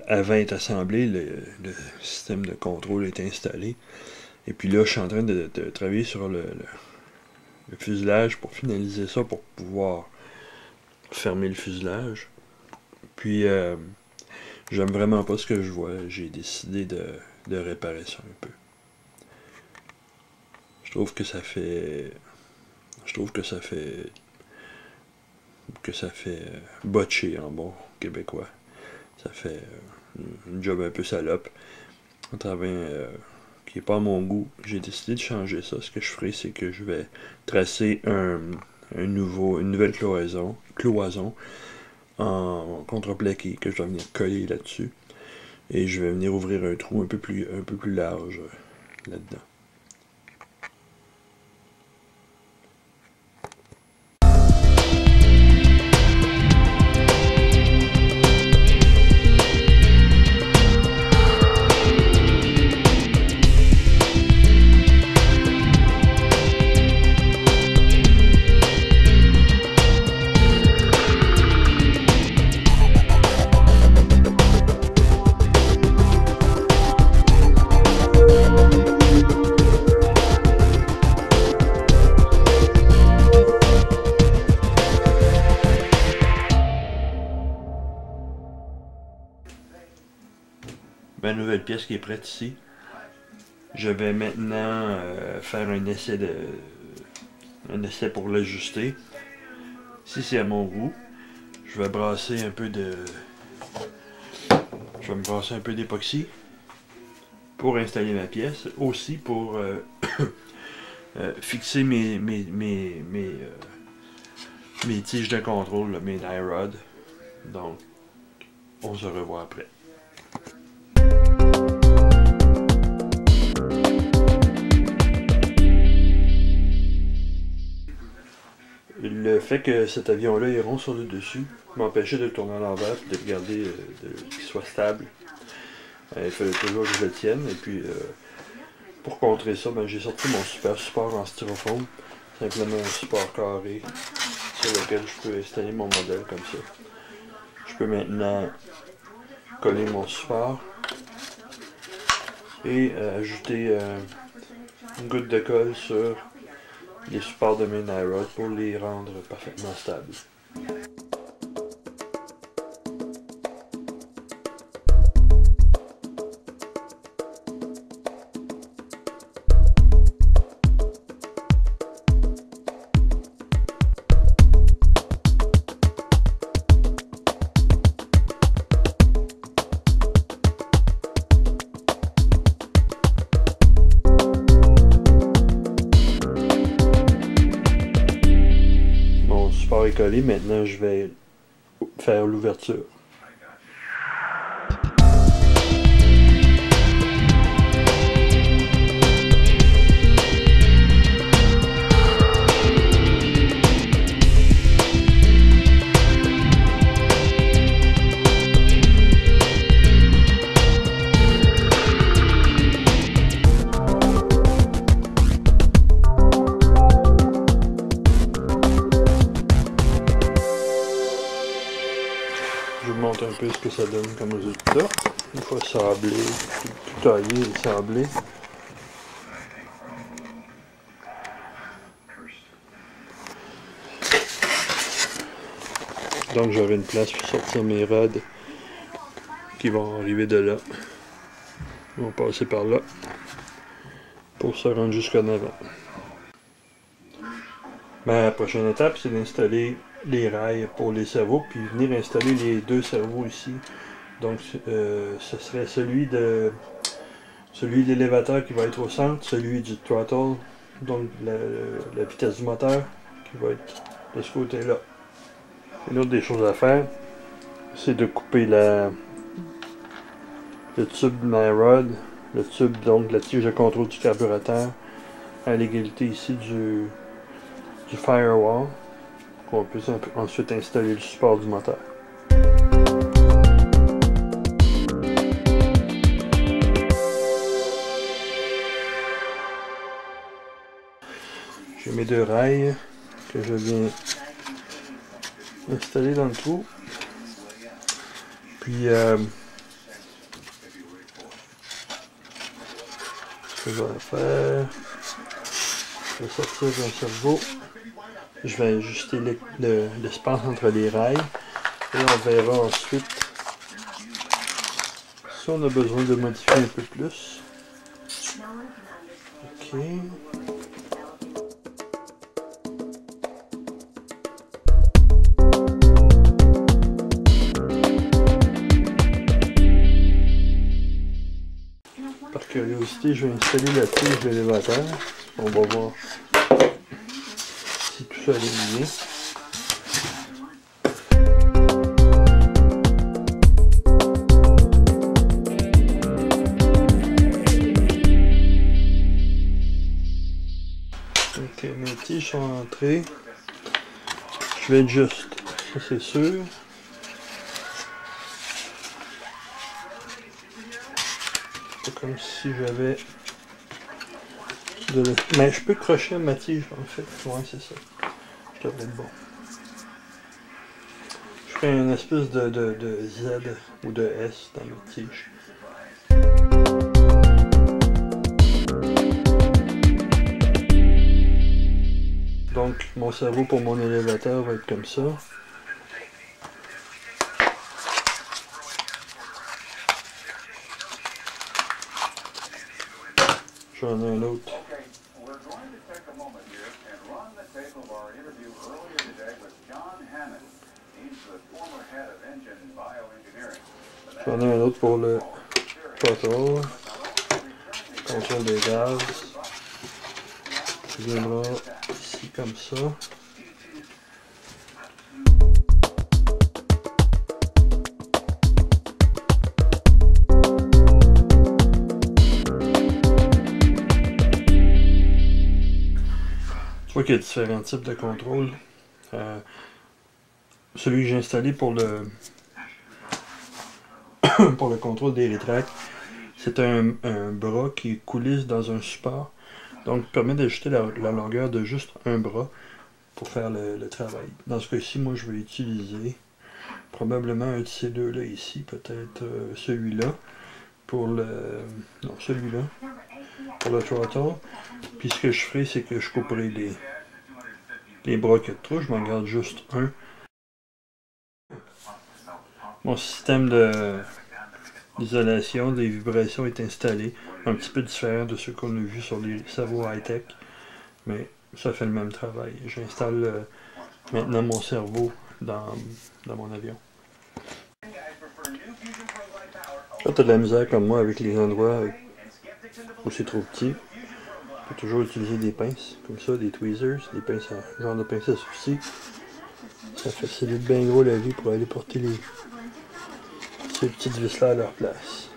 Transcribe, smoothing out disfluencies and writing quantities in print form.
avant est assemblé, le système de contrôle est installé. Et puis là, je suis en train de travailler sur le fuselage pour finaliser ça, pour pouvoir fermer le fuselage. Puis, j'aime vraiment pas ce que je vois. J'ai décidé de réparer ça un peu. Je trouve que ça fait botché en bon québécois. Ça fait une job un peu salope. Un travail qui n'est pas à mon goût. J'ai décidé de changer ça. Ce que je ferai, c'est que je vais tracer une nouvelle cloison en contreplaqué que je vais venir coller là-dessus. Et je vais venir ouvrir un trou un peu plus large là-dedans. Ma nouvelle pièce qui est prête ici. Je vais maintenant faire un essai pour l'ajuster. Si c'est à mon goût, je vais me brasser un peu d'époxy pour installer ma pièce. Aussi pour fixer mes tiges de contrôle, mes tie rods. Donc, on se revoit après. Le fait que cet avion-là est rond sur le dessus m'empêchait de le tourner à l'envers et de regarder qu'il soit stable. Il fallait toujours que je le tienne. Et puis, pour contrer ça, j'ai sorti mon super support en styrofoam. Simplement un support carré sur lequel je peux installer mon modèle comme ça. Je peux maintenant coller mon support et ajouter une goutte de colle sur les supports de mes tie rods pour les rendre parfaitement stables. Est collé, maintenant je vais faire l'ouverture. Je vous montre un peu ce que ça donne comme résultat. Une fois sablé, tout taillé et sablé. Donc j'aurai une place pour sortir mes rods qui vont arriver de là. Ils vont passer par là pour se rendre jusqu'en avant. Ma prochaine étape, c'est d'installer les rails pour les cerveaux, puis venir installer les deux cerveaux ici. Donc ce serait celui de l'élévateur qui va être au centre, celui du throttle, donc la vitesse du moteur qui va être de ce côté-là. Une autre des choses à faire, c'est de couper le tube de my rod, le tube, donc la tige de contrôle du carburateur, à l'égalité ici du firewall, pour qu'on puisse ensuite installer le support du moteur. J'ai mes deux rails que je viens installer dans le trou. Puis Ce que je vais faire, je vais sortir d'un cerveau. Je vais ajuster l'espace entre les rails. Et on verra ensuite si on a besoin de modifier un peu plus. Ok. Par curiosité, je vais installer la tige de l'élévateur. On va voir si tout ça est bien. Ok, mes tiges sont entrées. Je vais être juste, ça c'est sûr. C'est comme si j'avais de... Mais je peux crocher ma tige en fait. Ouais, c'est ça. Ça devrait être bon. Je fais une espèce de Z ou de S dans ma tige. Donc, mon cerveau pour mon élévateur va être comme ça. J'en ai un autre. J'en ai un autre pour le throttle, contrôle des gaz. Je viendra ici comme ça. Tu vois qu'il y a différents types de contrôles. Celui que j'ai installé pour le pour le contrôle des rétracts, c'est un bras qui coulisse dans un support. Donc permet d'ajuster la longueur de juste un bras pour faire le travail. Dans ce cas-ci, moi je vais utiliser probablement un de ces deux-là ici, peut-être celui-là pour le. Non, celui-là pour le throttle. Puis ce que je ferai, c'est que je couperai les bras qu'il y a de trop, je m'en garde juste un. Mon système d'isolation des vibrations est installé, un petit peu différent de ce qu'on a vu sur les cerveaux high-tech, mais ça fait le même travail. J'installe maintenant mon cerveau dans mon avion. Quand tu as de la misère comme moi avec les endroits où c'est trop petit, tu peux toujours utiliser des pinces, comme ça, des tweezers, des pinces genre de pinces à souci. Ça facilite bien gros la vie pour aller porter ces petites vis-là à leur place.